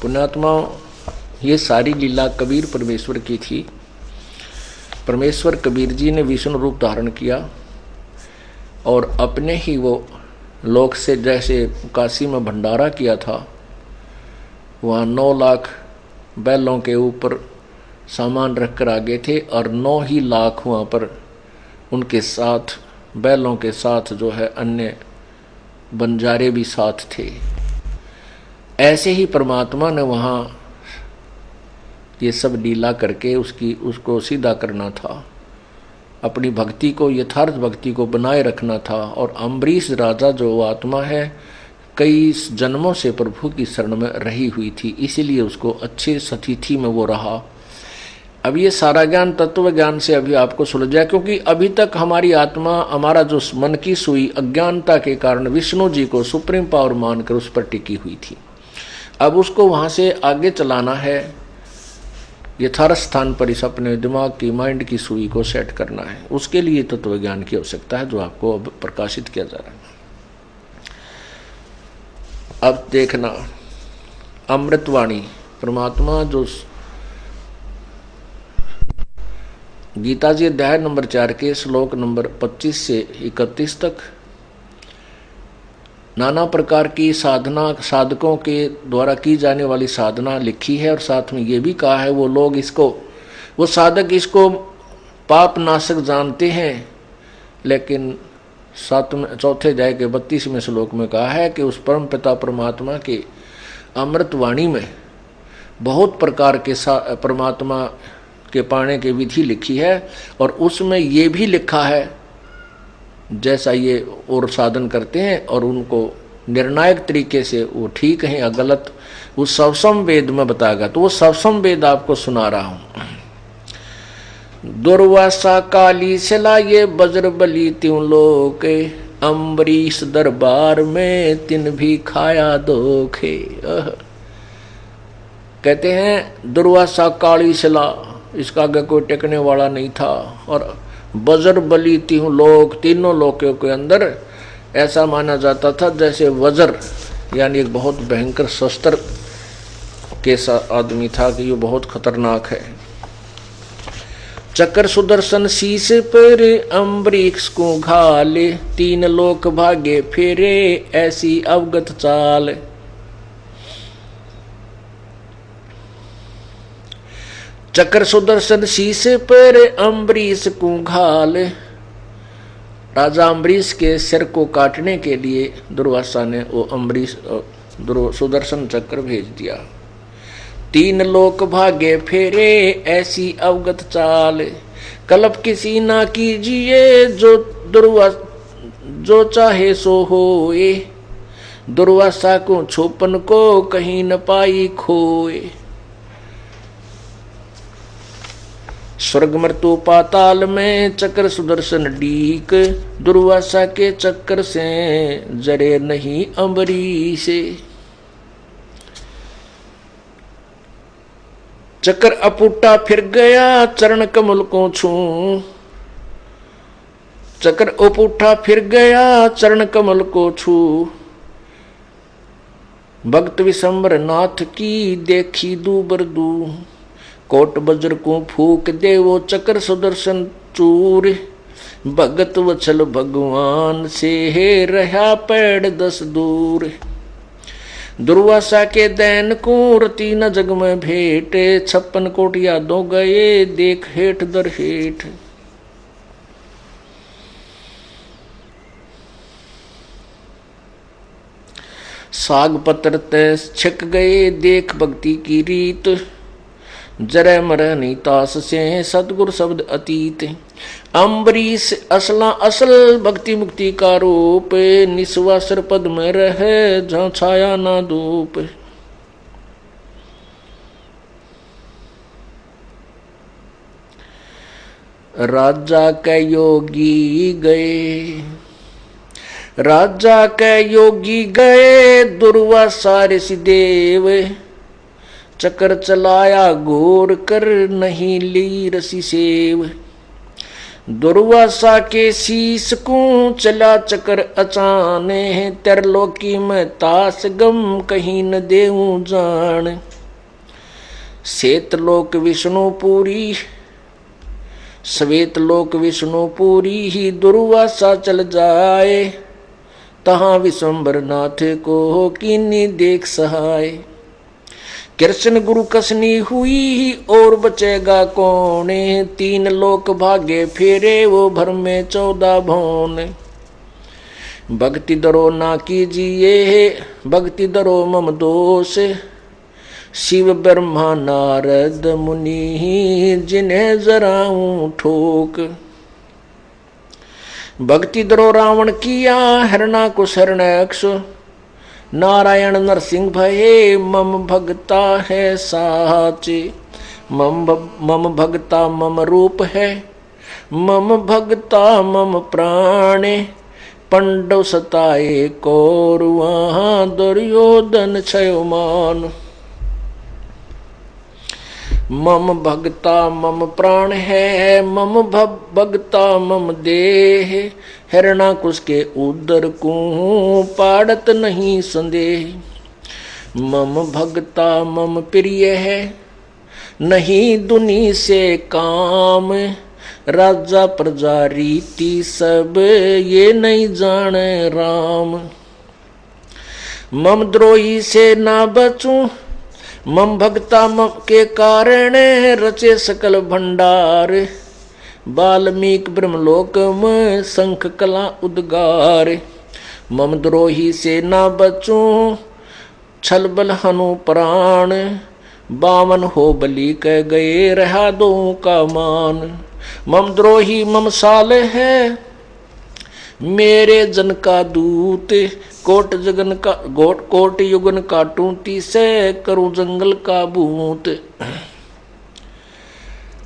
पुण्यात्मा, ये सारी लीला कबीर परमेश्वर की थी। परमेश्वर कबीर जी ने विष्णु रूप धारण किया और अपने ही वो लोक से, जैसे काशी में भंडारा किया था, वहाँ 9 लाख बैलों के ऊपर सामान रखकर आगे थे और 9 ही लाख वहाँ पर उनके साथ, बैलों के साथ जो है अन्य बंजारे भी साथ थे। ऐसे ही परमात्मा ने वहाँ ये सब लीला करके उसको सीधा करना था, अपनी भक्ति को, यथार्थ भक्ति को बनाए रखना था। और अम्बरीश राजा जो आत्मा है, कई जन्मों से प्रभु की शरण में रही हुई थी, इसीलिए उसको अच्छे सतिथि में वो रहा। अब ये सारा ज्ञान तत्व ज्ञान से अभी आपको सुलझा, क्योंकि अभी तक हमारी आत्मा, हमारा जो मन की सुई अज्ञानता के कारण विष्णु जी को सुप्रीम पावर मानकर उस पर टिकी हुई थी। अब उसको वहाँ से आगे चलाना है, यथार्थ स्थान पर इस अपने दिमाग की, माइंड की सुई को सेट करना है। उसके लिए तत्व ज्ञान की आवश्यकता है, जो आपको अब प्रकाशित किया जा रहा है। अब देखना, अमृतवाणी परमात्मा जो गीता जी अध्याय नंबर 4 के श्लोक नंबर 25 से 31 तक नाना प्रकार की साधना, साधकों के द्वारा की जाने वाली साधना लिखी है। और साथ में ये भी कहा है, वो लोग इसको, वो साधक इसको पाप नाशक जानते हैं, लेकिन 4 अध्याय के 32वें श्लोक में कहा है कि उस परम पिता परमात्मा के अमृतवाणी में बहुत प्रकार के परमात्मा के पाने की विधि लिखी है। और उसमें ये भी लिखा है, जैसा ये और साधन करते हैं और उनको निर्णायक तरीके से वो ठीक है या गलत, वो सवसम वेद में बताएगा। तो वो सवसम वेद आपको सुना रहा हूं। दुर्वासा काली सला ये बज्र बली त्यों लोग, अम्बरीश दरबार में तिन भी खाया धोखे। कहते हैं दुर्वासा काली सला, इसका आगे कोई टेकने वाला नहीं था। और बज्र बली त्यों लोग, तीनों लोकों के अंदर ऐसा माना जाता था जैसे वज्र, यानी एक बहुत भयंकर शस्त्र के आदमी था कि ये बहुत खतरनाक है। चक्र सुदर्शन शीश पर अम्बरीश को घाले, 3 लोक भागे फेरे ऐसी अवगत चाल। चक्र सुदर्शन शीश पर अम्बरीश को घाल, राजा अम्बरीश के सिर को काटने के लिए दुर्वासा ने वो अम्बरीश सुदर्शन चक्र भेज दिया। 3 लोक भागे फेरे ऐसी अवगत चाल, कल्प किसी ना कीजिए जो चाहे सो होए, दुर्वासा को छुपन को कहीं न पाई खोए। स्वर्ग मृत्यु पाताल में चक्र सुदर्शन डीक, दुर्वासा के चक्र से जरे नहीं अम्बरीश। चक्र अपुटा फिर गया चरण कमल को छू, चक्र अपुटा फिर गया चरण कमल को छू, भक्त विशंबर नाथ की देखी दूबर दू, कोट वज्र को फूक दे वो चक्र सुदर्शन चूर, भगत वत्सल भगवान से है रहा पेड़ 10 दूर। दुर्वासा के दैन को रती न जग में भेंट, 56 कोटिया दो गए देख हेठ दर हेठ। साग पत्र ते छिक गए देख भक्ति की रीत, जरे मरे नहीं तास से सदगुरु शब्द अतीत। अम्बरीश असला असल भक्ति मुक्ति का रूप, निस्वा सिर पद में रहे जहाँ छाया ना धूप। राजा के योगी गए, राजा के योगी गए दुर्वासा ऋषि देव, चक्र चलाया घोर कर नहीं ली रसी सेव। दुर्वासा के शीश को चला चक्र अचाने, त्रिलोकी में तास गम कहीं न देऊं जान। श्वेतलोक विष्णुपुरी, श्वेतलोक विष्णुपुरी ही दुर्वासा चल जाए, तहां विश्वम्बर नाथ को कीनी देख सहाय। कृष्ण गुरु कसनी हुई और बचेगा कौन, तीन लोक भागे फेरे वो भर में 14 भौन। भक्ति दरो ना कीजिए, भक्ति दरो मम दोष, शिव ब्रह्मा नारद मुनि जिन्हें जराऊं ठोक। भक्ति दरो रावण किया हरणा को शरणक्ष, नारायण नरसिंह भये मम भगता है साचे। मम भगता मम रूप है, मम भगता मम प्राणे, पंडव सताए कौरवा दुर्योधन क्षयमान। मम भगता मम प्राण है, मम भगता मम देह, हिरणाकुश के उदर को पाड़त नहीं संदेह। मम भगता मम प्रिय है, नहीं दुनी से काम, राजा प्रजा रीति सब ये नहीं जाने राम। मम द्रोही से ना बचूं, मम भक्ता मम के कारण, रचे सकल भंडार, वाल्मीकि ब्रह्मलोक में शंख कला उद्गार। मम द्रोही से ना बचूं, छल बल हनु प्राण, बामन हो बलि कह गए रहा दो का मान। मम द्रोही मम साल है, मेरे जन का दूत, कोट जगन का कोट युगन काटूं तीसे, करूं जंगल का भूत।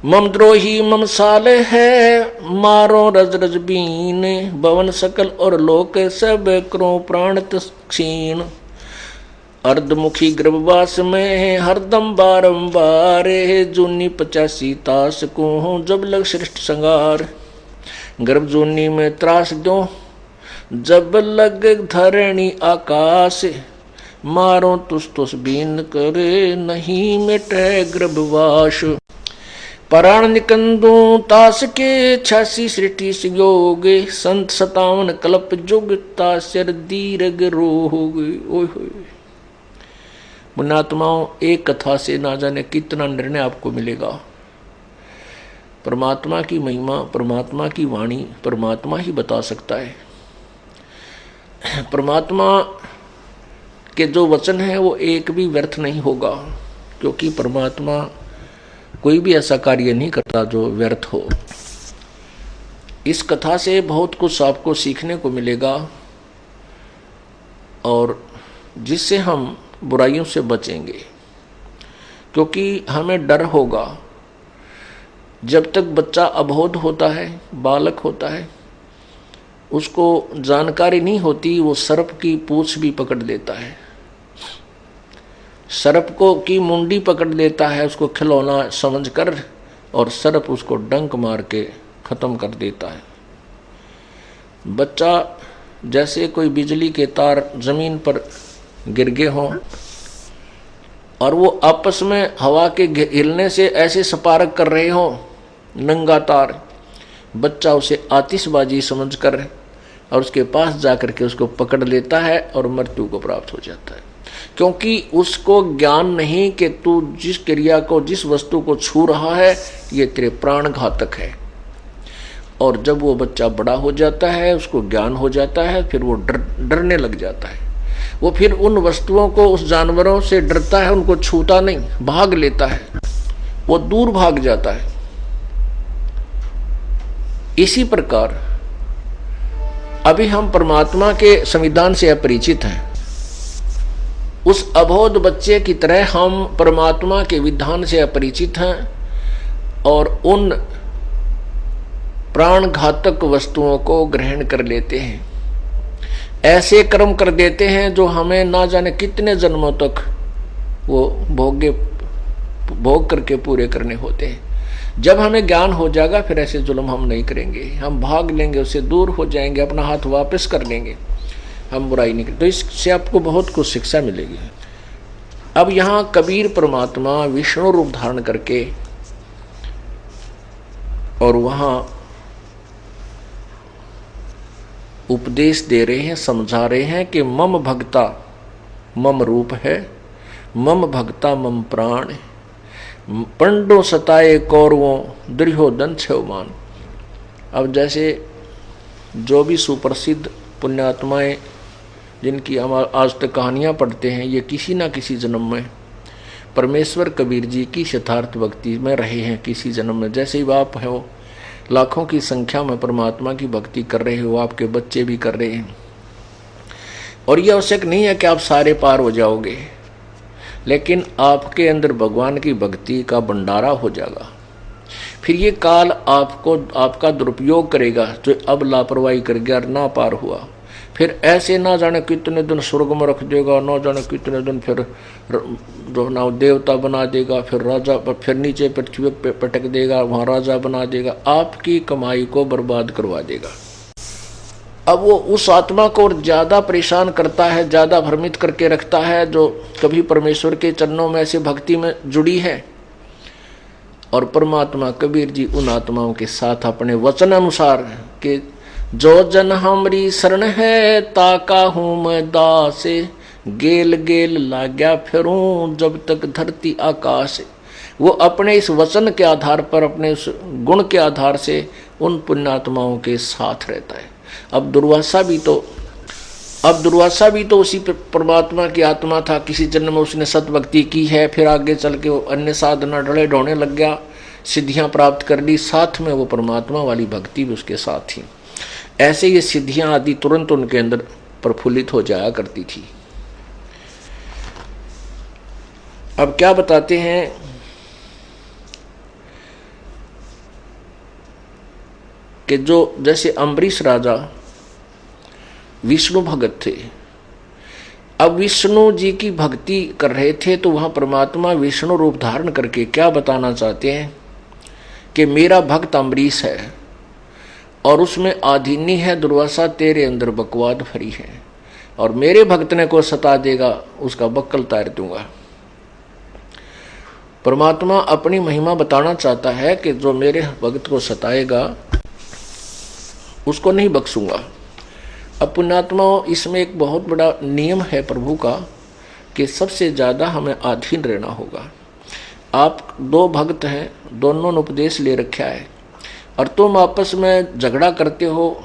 मम द्रोही मम साल है, मारो रज रज बीन, भवन सकल और लोक सब करो प्राण क्षीण। अर्धमुखी गर्भवास में हरदम बारंबार, जूनी 85 तास को जब लग श्रेष्ठ संगार। गर्भ जूनी में त्रास दो जब लग धरणी आकाश, मारो तुस तुस बीन करे नहीं मिटे गर्भवास। प्राण निकंदू तास के 86 सृष्टि योग, संत 57 कल्प जुग तासर दीर्घ रोग। ओए होए पुण्यात्माओं, एक कथा से ना जाने कितना निर्णय आपको मिलेगा। परमात्मा की महिमा, परमात्मा की वाणी परमात्मा ही बता सकता है। परमात्मा के जो वचन है वो एक भी व्यर्थ नहीं होगा, क्योंकि परमात्मा कोई भी ऐसा कार्य नहीं करता जो व्यर्थ हो। इस कथा से बहुत कुछ आपको सीखने को मिलेगा, और जिससे हम बुराइयों से बचेंगे, क्योंकि हमें डर होगा। जब तक बच्चा अबोध होता है, बालक होता है, उसको जानकारी नहीं होती, वो सर्प की पूंछ भी पकड़ लेता है, सर्प को की मुंडी पकड़ लेता है उसको खिलौना समझकर, और सर्प उसको डंक मार के खत्म कर देता है। बच्चा जैसे कोई बिजली के तार जमीन पर गिर गए हों और वो आपस में हवा के हिलने से ऐसे स्पार्क कर रहे हों, नंगा तार, बच्चा उसे आतिशबाजी समझकर और उसके पास जाकर के उसको पकड़ लेता है और मृत्यु को प्राप्त हो जाता है, क्योंकि उसको ज्ञान नहीं कि तू जिस क्रिया को, जिस वस्तु को छू रहा है ये तेरे प्राण घातक है। और जब वो बच्चा बड़ा हो जाता है, उसको ज्ञान हो जाता है, फिर वो डरने लग जाता है। वो फिर उन वस्तुओं को, उस जानवरों से डरता है, उनको छूता नहीं, भाग लेता है, वो दूर भाग जाता है। इसी प्रकार अभी हम परमात्मा के संविधान से अपरिचित हैं। उस अबोध बच्चे की तरह हम परमात्मा के विधान से अपरिचित हैं और उन प्राण घातक वस्तुओं को ग्रहण कर लेते हैं, ऐसे कर्म कर देते हैं जो हमें ना जाने कितने जन्मों तक वो भोग करके पूरे करने होते हैं। जब हमें ज्ञान हो जाएगा फिर ऐसे जुल्म हम नहीं करेंगे, हम भाग लेंगे, उससे दूर हो जाएंगे, अपना हाथ वापस कर लेंगे, हम बुराई नहीं करेंगे। तो इससे आपको बहुत कुछ शिक्षा मिलेगी। अब यहां कबीर परमात्मा विष्णु रूप धारण करके और वहां उपदेश दे रहे हैं, समझा रहे हैं कि मम भक्ता मम रूप है, मम भक्ता मम प्राण, पंडो सताए कौरवों दुर्योधन छवमान। अब जैसे जो भी सुप्रसिद्ध पुण्यात्माएं जिनकी हम आज तक कहानियां पढ़ते हैं, ये किसी ना किसी जन्म में परमेश्वर कबीर जी की यथार्थ भक्ति में रहे हैं। किसी जन्म में जैसे ही आप हो लाखों की संख्या में परमात्मा की भक्ति कर रहे हो, आपके बच्चे भी कर रहे हैं, और यह आवश्यक नहीं है कि आप सारे पार हो जाओगे, लेकिन आपके अंदर भगवान की भक्ति का भंडारा हो जाएगा। फिर ये काल आपको आपका दुरुपयोग करेगा, जो अब लापरवाही कर गया ना पार हुआ, फिर ऐसे ना जाने कितने दिन स्वर्ग में रख देगा, ना जाने कितने दिन फिर जो ना देवता बना देगा, फिर राजा, फिर नीचे पृथ्वी पे पटक देगा, वहाँ राजा बना देगा, आपकी कमाई को बर्बाद करवा देगा। अब वो उस आत्मा को और ज्यादा परेशान करता है, ज्यादा भ्रमित करके रखता है, जो कभी परमेश्वर के चरणों में ऐसे भक्ति में जुड़ी है। और परमात्मा कबीर जी उन आत्माओं के साथ अपने वचन अनुसार कि जो जन हमरी शरण है ताका हूं मैं दास, गेल गेल लाग्या फिरूं जब तक धरती आकाश। वो अपने इस वचन के आधार पर, अपने उस गुण के आधार से उन पुण्यात्माओं के साथ रहता है। अब दुर्वासा भी तो उसी परमात्मा की आत्मा था। किसी जन्म में उसने सतभक्ति की है, फिर आगे चल के वो अन्य साधना ढले ढोने लग गया, सिद्धियां प्राप्त कर ली, साथ में वो परमात्मा वाली भक्ति भी उसके साथ थी। ऐसे ये सिद्धियां आदि तुरंत उनके अंदर प्रफुल्लित हो जाया करती थी। अब क्या बताते हैं कि जो जैसे अम्बरीश राजा विष्णु भगत थे, अब विष्णु जी की भक्ति कर रहे थे, तो वहां परमात्मा विष्णु रूप धारण करके क्या बताना चाहते हैं कि मेरा भक्त अम्बरीश है और उसमें आधीनी है दुर्वासा, तेरे अंदर बकवाद भरी है, और मेरे भक्त ने को सता देगा उसका बक्कल तार दूंगा। परमात्मा अपनी महिमा बताना चाहता है कि जो मेरे भक्त को सताएगा उसको नहीं बख्शूंगा। अब पुण्यात्माओं, इसमें एक बहुत बड़ा नियम है प्रभु का कि सबसे ज़्यादा हमें अधीन रहना होगा। आप दो भक्त हैं, दोनों ने उपदेश ले रखा है, और तुम आपस में झगड़ा करते हो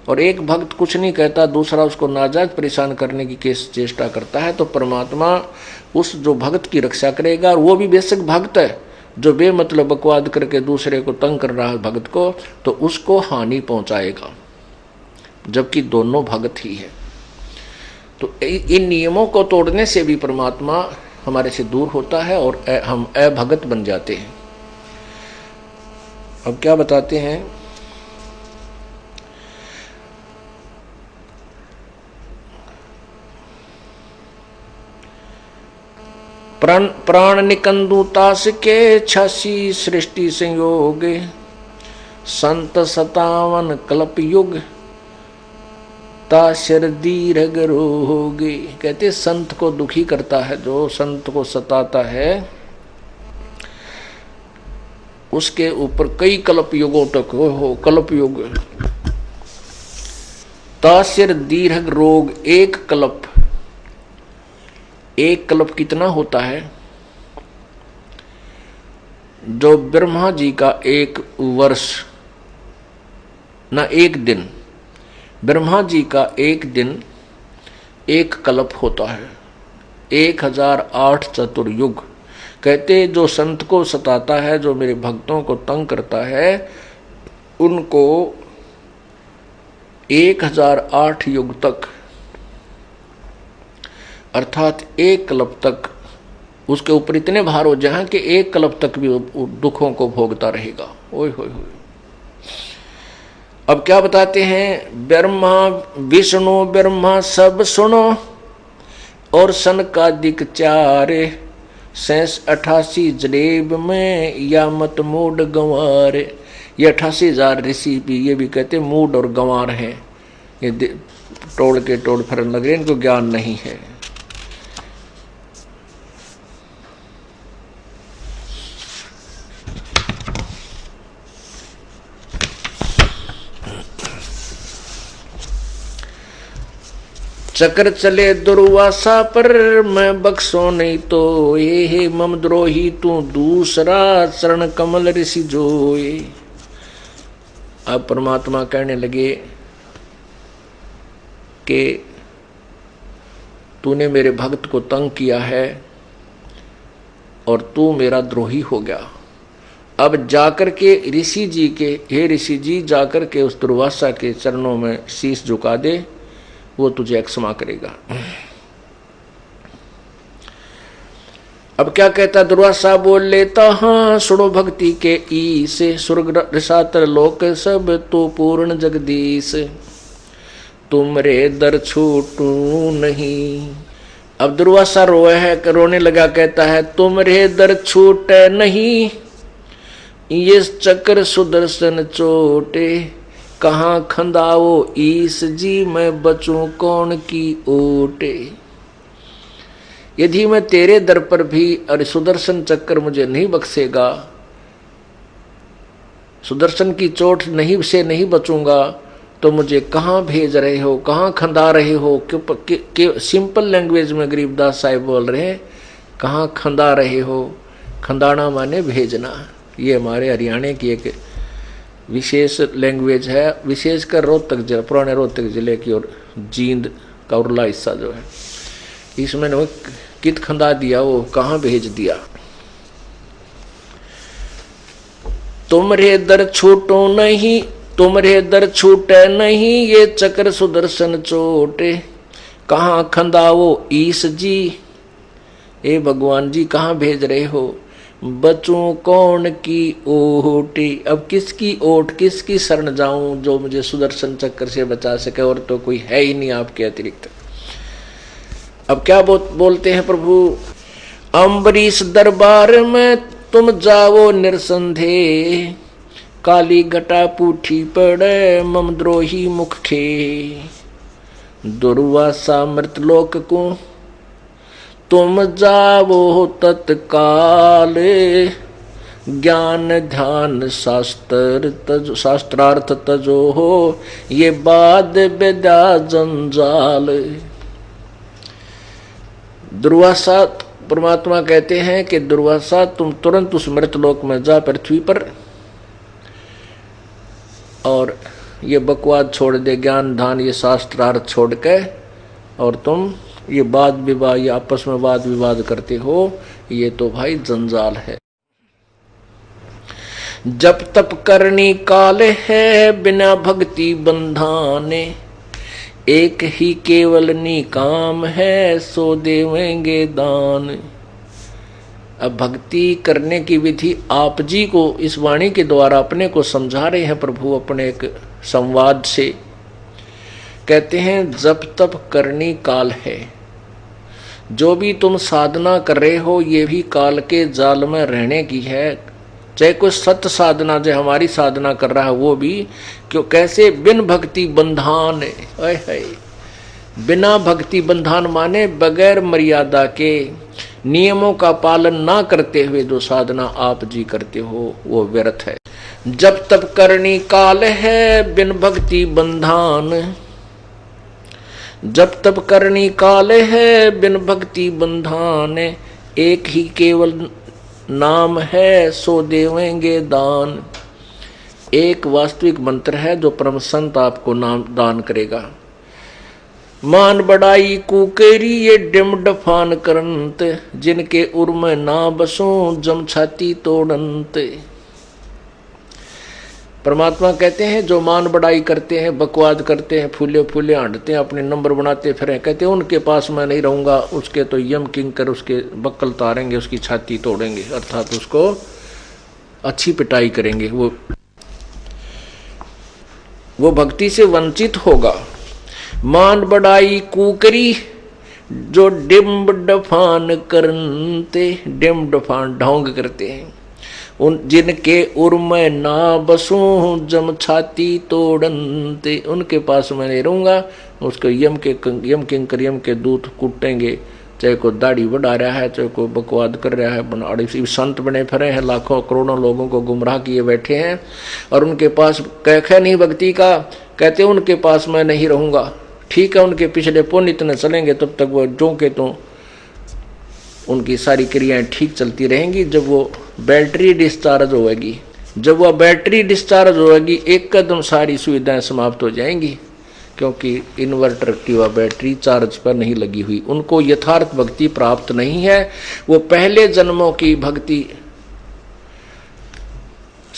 और एक भक्त कुछ नहीं कहता, दूसरा उसको नाजायज परेशान करने की चेष्टा करता है, तो परमात्मा उस जो भक्त की रक्षा करेगा। और वो भी बेशक भक्त है, जो बेमतलब बकवाद करके दूसरे को तंग कर रहा है भक्त को, तो उसको हानि पहुंचाएगा, जबकि दोनों भक्त ही है। तो इन नियमों को तोड़ने से भी परमात्मा हमारे से दूर होता है और हम अभगत बन जाते हैं। अब क्या बताते हैं, प्राण निकंदु तास के 86 सृष्टि संयोग, संत 57 कल्प युग, ताशर दीर्घ रोगे। कहते संत को दुखी करता है, जो संत को सताता है, उसके ऊपर कई कल्प युगों तक हो कल्प युग। ताशर दीर्घ रोग, एक कल्प कितना होता है? जो ब्रह्मा जी का एक वर्ष ना एक दिन, ब्रह्मा जी का एक दिन एक कल्प होता है, 1008 चतुर्युग। कहते जो संत को सताता है, जो मेरे भक्तों को तंग करता है, उनको 1008 युग तक, अर्थात एक कल्प तक उसके ऊपर इतने भार हो जाए कि एक कल्प तक भी दुखों को भोगता रहेगा। ओए होए होए। अब क्या बताते हैं, ब्रह्मा विष्णु ब्रह्मा सब सुनो, और सनकादिक 4, 88 जलेब में या मत मूड गंवार। ये 88,000 ऋषि भी ये भी कहते मूड और गंवार हैं, ये तोड़ के फिरन लग रहे, इनको ज्ञान नहीं है। चक्र चले दुर्वासा पर मैं बख्शो नहीं तो ये हे मम द्रोही तू दूसरा चरण कमल ऋषि जोए। अब परमात्मा कहने लगे कि तूने मेरे भक्त को तंग किया है और तू मेरा द्रोही हो गया। अब जाकर के ऋषि जी के, हे ऋषि जी, जाकर के उस दुर्वासा के चरणों में शीश झुका दे, वो तुझे क्षमा करेगा। अब क्या कहता दुर्वासा, बोल लेता हाँ सुनो भक्ति के ईस, स्वर्ग रसातर लोक सब तो पूर्ण जगदीश, तुमरे दर छूटू नहीं। अब दुर्वासा रोए है, रोने लगा, कहता है तुमरे दर छूटे नहीं, ये चक्र सुदर्शन चोटे, कहाँ खंदाओ ईस जी, मैं बचूं कौन की ओटे। यदि मैं तेरे दर पर भी अरे सुदर्शन चक्र मुझे नहीं बख्शेगा, सुदर्शन की चोट नहीं से नहीं बचूंगा, तो मुझे कहाँ भेज रहे हो, कहाँ खंदा रहे हो। क्यों सिंपल लैंग्वेज में गरीबदास साहिब बोल रहे हैं, कहाँ खंदा रहे हो। खंदाना माने भेजना। ये हमारे हरियाणा की एक विशेष लैंग्वेज है, विशेषकर रोहतक जिला, पुराने रोहतक जिले की और जींद का उरला हिस्सा जो है, इसमें ने कित खंदा दिया, वो कहाँ भेज दिया। तुमरे दर छूटो नहीं, तुमरे दर छूटे नहीं, ये चक्र सुदर्शन चोटे, कहाँ खंदाओ ईस जी। ए भगवान जी कहाँ भेज रहे हो, बचूं कौन की ओटी। अब किसकी ओट, किसकी शरण जाऊं जो मुझे सुदर्शन चक्र से बचा सके, और तो कोई है ही नहीं आपके अतिरिक्त। अब क्या बोलते हैं प्रभु, अम्बरीश दरबार में तुम जाओ निरसंदेह, काली घटा पूठी पड़े मम द्रोही मुख खे, दुर्वासा मृतलोक को तुम जाओ तत्काल, ज्ञान ध्यान शास्त्रार्थ तजो हो, ये बाद विद्या जंजाल। दुर्वासा परमात्मा कहते हैं कि दुर्वासा तुम तुरंत उस मृतलोक में जा, पृथ्वी पर, और ये बकवाद छोड़ दे, ज्ञान ध्यान ये शास्त्रार्थ छोड़ के, और तुम ये वाद विवाद, ये आपस में वाद विवाद करते हो, ये तो भाई जंजाल है। जब तप करनी काल है, बिना भक्ति बंधाने, एक ही केवल निकाम है, सो देवेंगे दान। अब भक्ति करने की विधि आप जी को इस वाणी के द्वारा अपने को समझा रहे हैं प्रभु, अपने एक संवाद से कहते हैं, जब तप करनी काल है। जो भी तुम साधना कर रहे हो, ये भी काल के जाल में रहने की है। चाहे कोई सत्य साधना जो हमारी साधना कर रहा है वो भी, क्यों कैसे, बिन भक्ति बंधान, बिना भक्ति बंधान माने बगैर मर्यादा के, नियमों का पालन ना करते हुए जो साधना आप जी करते हो वो व्यर्थ है। जब तब करनी काल है, बिन भक्ति बंधान, जब तब करनी काल है, बिन भक्ति बंधान, एक ही केवल नाम है, सो देवेंगे दान। एक वास्तविक मंत्र है जो परम संत आपको नाम दान करेगा। मान बड़ाई कुकेरी ये डिम डफान करंत, जिनके उर में ना बसों जम छाती तोड़ंत। परमात्मा कहते हैं जो मान बड़ाई करते हैं, बकवाद करते हैं, फूले फूले हांडते हैं, अपने नंबर बनाते फिर कहते हैं उनके पास मैं नहीं रहूंगा, उसके तो यम किंकर उसके बक्कल तारेंगे, उसकी छाती तोड़ेंगे, अर्थात उसको अच्छी पिटाई करेंगे, वो भक्ति से वंचित होगा। मान बड़ाई कुकरी जो डिम्ब डफान करते, डिम्ब डफान ढोंग करते हैं, उन जिनके उर में ना बसूं जम छाती तोड़नते, उनके पास मैं नहीं रहूंगा, उसको यम किंकर यम के दूत कूटेंगे। चाहे कोई दाढ़ी बढ़ा रहा है, चाहे कोई बकवाद कर रहा है, बनाड़ी संत बने फिरे हैं, लाखों करोड़ों लोगों को गुमराह किए बैठे हैं, और उनके पास कैखे नहीं भक्ति का, कहते उनके पास मैं नहीं रहूंगा। ठीक है, उनके पिछले पुण्य इतने चलेंगे तब तक वो जो के तो उनकी सारी क्रियाएं ठीक चलती रहेंगी। जब वो बैटरी डिस्चार्ज होगी, जब वह बैटरी डिस्चार्ज होगी, एक कदम सारी सुविधाएं समाप्त हो जाएंगी, क्योंकि इन्वर्टर की वह बैटरी चार्ज पर नहीं लगी हुई। उनको यथार्थ भक्ति प्राप्त नहीं है। वो पहले जन्मों की भक्ति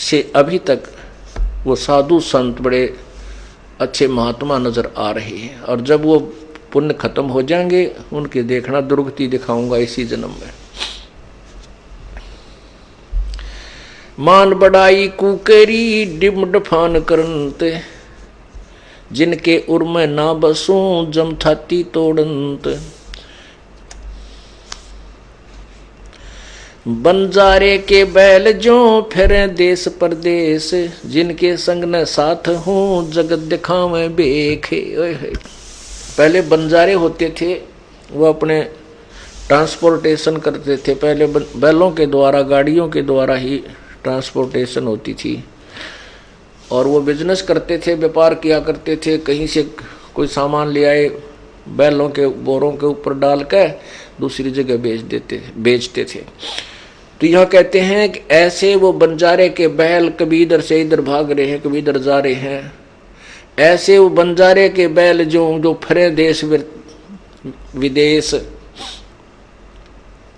से अभी तक वो साधु संत बड़े अच्छे महात्मा नजर आ रहे हैं, और जब वो पुण्य खत्म हो जाएंगे उनके देखना दुर्गति दिखाऊंगा इसी जन्म में। मान बड़ाई कुकरी डिम डफान करनते, जिनके उर्म ना बसूं जम थाती तोड़ंत। बंजारे के बैल जो फिरे देश परदेश, जिनके संग न साथ हूँ जगत दिखावे बेखे। पहले बंजारे होते थे, वो अपने ट्रांसपोर्टेशन करते थे। पहले बैलों के द्वारा, गाड़ियों के द्वारा ही ट्रांसपोर्टेशन होती थी, और वो बिजनेस करते थे, व्यापार किया करते थे। कहीं से कोई सामान ले आए, बैलों के बोरों के ऊपर डाल कर दूसरी जगह बेचते थे। तो यह कहते हैं कि ऐसे वो बंजारे के बैल कभी इधर से इधर भाग रहे हैं, कभी इधर जा रहे हैं। ऐसे वो बंजारे के बैल जो फरे देश विदेश,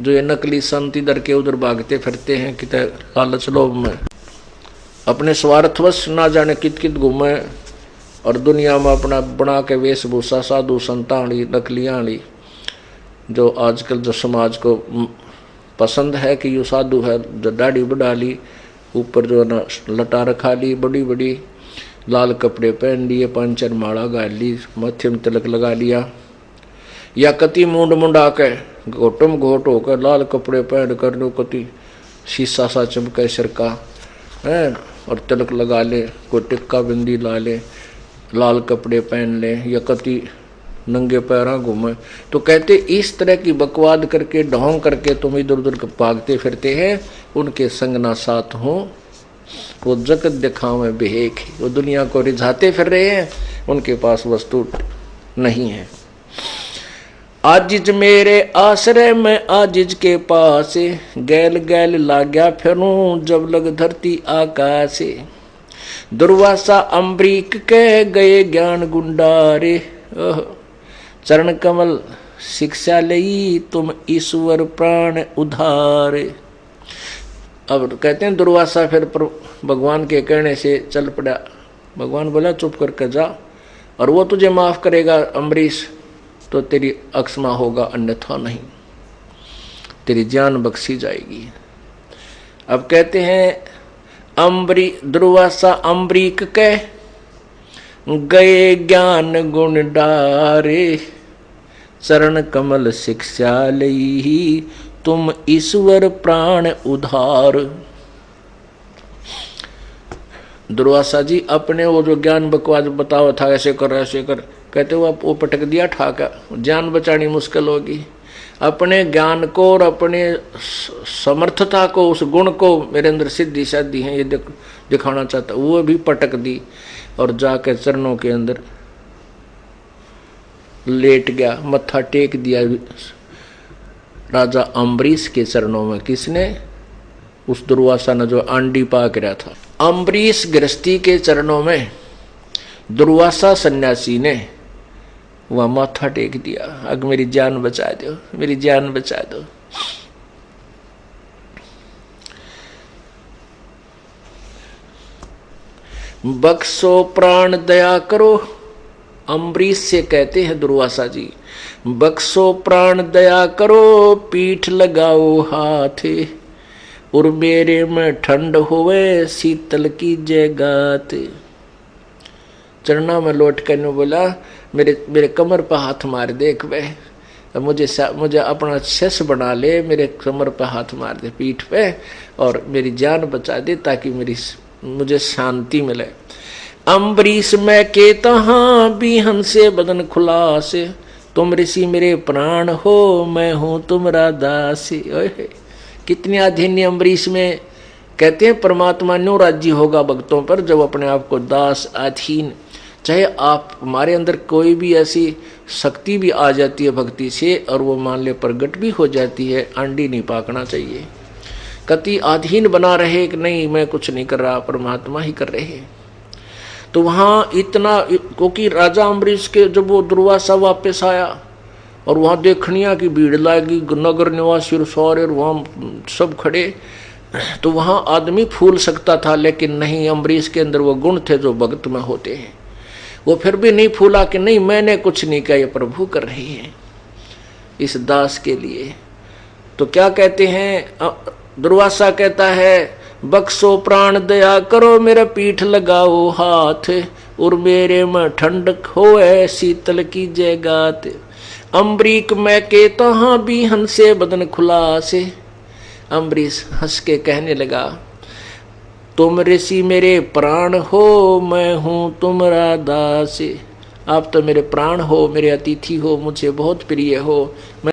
जो ये नकली संत इधर के उधर भागते फिरते हैं, कितने लालच लोभ में अपने स्वार्थवश ना जाने कित कित घूमे, और दुनिया में अपना बना के वेशभूषा साधु संतानी नकलियाँ, जो आजकल जो समाज को पसंद है कि ये साधु है, जो दाढ़ी बढ़ा ली, ऊपर जो ना लटा रखा ली, बड़ी बड़ी लाल कपड़े पहन लिए, पांचर माला गाड़ ली, माथे में तिलक लगा लिया, या कति मुंड मुंडा के घोटम घोट होकर लाल कपड़े पहन कर लो, कति शीशा सा चमके सिर का है, और तिलक लगा ले, कोई टिक्का बिंदी ला ले, लाल कपड़े पहन ले, या कति नंगे पैरा घूमे। तो कहते इस तरह की बकवाद करके ढोंग करके तुम इधर उधर भागते फिरते हैं, उनके संग ना साथ हो, वो जगत दिखावे बेहेक, वो दुनिया को रिझाते फिर रहे हैं, उनके पास वस्तु नहीं है। आजिज मेरे आश्रय में आजिज के पास, गैल गैल लाग्या फिरूं जब लग धरती आकाश। दुर्वासा अम्बरीक के गए ज्ञान गुंडारे, चरण कमल शिक्षा लई तुम ईश्वर प्राण उधारे। अब कहते हैं दुर्वासा फिर भगवान के कहने से चल पड़ा। भगवान बोला चुप करके जा, और वो तुझे माफ करेगा अम्बरीश, तो तेरी अक्षमा होगा, अन्यथा नहीं, तेरी जान बख्शी जाएगी। अब कहते हैं दुर्वासा अम्बरीक के गए ज्ञान गुण डारे, चरण कमल शिक्षा लई तुम ईश्वर प्राण उधार। दुर्वासा जी अपने वो जो ज्ञान बकवाद बताओ था, ऐसे कर ऐसे कर, कहते वो पटक दिया ठाका, जान बचानी मुश्किल होगी। अपने ज्ञान को और अपने समर्थता को, उस गुण को, मेरे अंदर सिद्धि साधी है ये दिखाना चाहता, वो भी पटक दी, और जाकर चरणों के अंदर लेट गया, मत्था टेक दिया राजा अम्बरीश के चरणों में। किसने? उस दुर्वासा ने जो आंडी पाक रहा था। अम्बरीश गृहस्थी के चरणों में दुर्वासा सन्यासी ने वह माथा टेक दिया, अग मेरी जान बचा दो, मेरी जान बचा दो। बख्शो प्राण दया करो, अम्बरीश से कहते हैं दुर्वासा जी, बख्शो प्राण दया करो, पीठ लगाओ हाथे, और मेरे में ठंड होवे शीतल की जगात। चरणा में लौट कर बोला, मेरे कमर पर हाथ मार देख वे, मुझे अपना शिष्य बना ले, मेरे कमर पर हाथ मार दे पीठ पे, और मेरी जान बचा दे, ताकि मुझे शांति मिले। अम्बरीश मैं के तहाँ भी हंसे बदन खुला से, तुम ऋषि मेरे प्राण हो, मैं हूँ तुम्हारा दास। कितनी अधीन्य अम्बरीश में। कहते हैं परमात्मा न्यों राज्य होगा भक्तों पर, जब अपने आप को दास अधीन चाहे आप हमारे अंदर कोई भी ऐसी शक्ति भी आ जाती है भक्ति से और वो मान ले प्रगट भी हो जाती है, अंडी नहीं पाकना चाहिए। कति अधीन बना रहे कि नहीं मैं कुछ नहीं कर रहा, परमात्मा ही कर रहे हैं। तो वहाँ इतना, क्योंकि राजा अम्बरीश के जब वो दुर्वासा वापस आया और वहाँ देखनिया की भीड़ लगी, नगर निवासी और सारे वहाँ सब खड़े, तो वहाँ आदमी फूल सकता था, लेकिन नहीं, अम्बरीश के अंदर वो गुण थे जो भक्त में होते हैं। वो फिर भी नहीं फूला कि नहीं मैंने कुछ नहीं किया, ये प्रभु कर रही है इस दास के लिए। तो क्या कहते हैं, दुर्वासा कहता है बख्शो प्राण दया करो, मेरा पीठ लगाओ हाथ, और मेरे में ठंडक होए शीतल की जयगात। अम्बरीक मैं के तहाँ भी हंसे बदन खुला से। अम्बरीश हंस के कहने लगा, तुम ऋषि मेरे प्राण हो, मैं हूँ तुम्हारा दास। आप तो मेरे प्राण हो, मेरे अतिथि हो, मुझे बहुत प्रिय हो। मैं